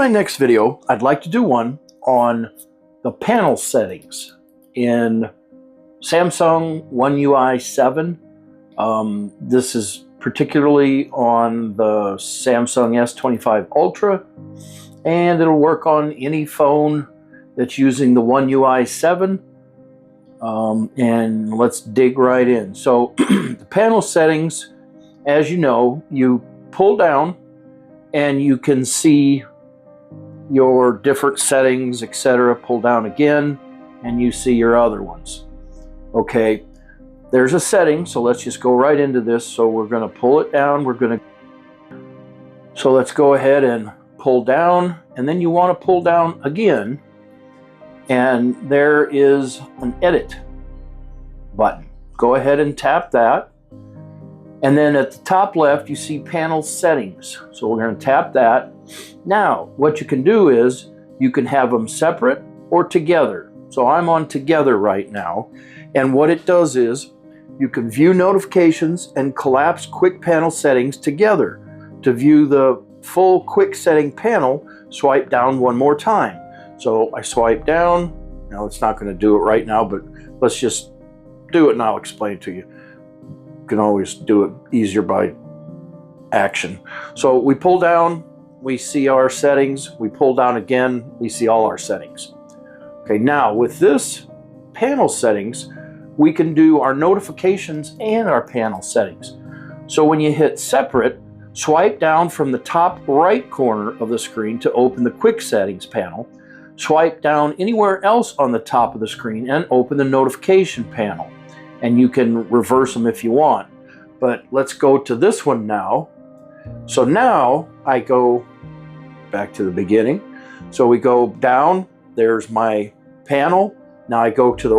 my next video, I'd like to do one on the panel settings in Samsung One UI 7. This is particularly on the Samsung S25 Ultra, and it'll work on any phone that's using the One UI 7. And let's dig right in. So the panel settings, as you know, you pull down and you can see your different settings, etc. Pull down again and you see your other ones. Okay, there's a setting, so let's just go right into this. So we're going to pull it down. So let's go ahead and pull down, and then you want to pull down again, and there is an edit button. Go ahead and tap that, and then at the top left you see panel settings. So we're going to tap that. Now what you can do is you can have them separate or together. So I'm on together right now, and what it does is you can view notifications and collapse quick panel settings together. To view the full quick setting panel, swipe down one more time. So I swipe down. Now it's not going to do it right now, but let's just do it and I'll explain it to you. You can always do it easier by action. So we pull down, we see our settings. We pull down again, we see all our settings. Okay, now with this panel settings, we can do our notifications and our panel settings. So when you hit separate, swipe down from the top right corner of the screen to open the quick settings panel. Swipe down anywhere else on the top of the screen and open the notification panel. And you can reverse them if you want. But let's go to this one now. So now I go back to the beginning. So we go down, there's my panel. Now I go to the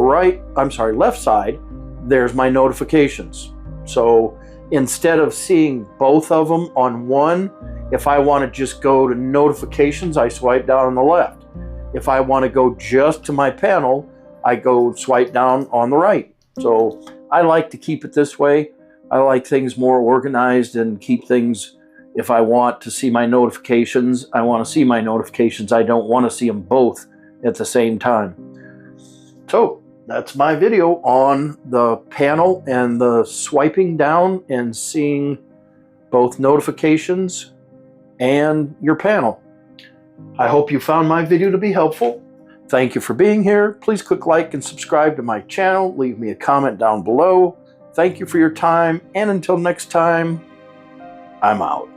left side, there's my notifications. So instead of seeing both of them on one, if I want to just go to notifications, I swipe down on the left. If I want to go just to my panel, I go swipe down on the right. So I like to keep it this way. I like things more organized and keep things, if I want to see my notifications, I want to see my notifications. I don't want to see them both at the same time. So that's my video on the panel and the swiping down and seeing both notifications and your panel. I hope you found my video to be helpful. Thank you for being here. Please click like and subscribe to my channel. Leave me a comment down below. Thank you for your time, and until next time, I'm out.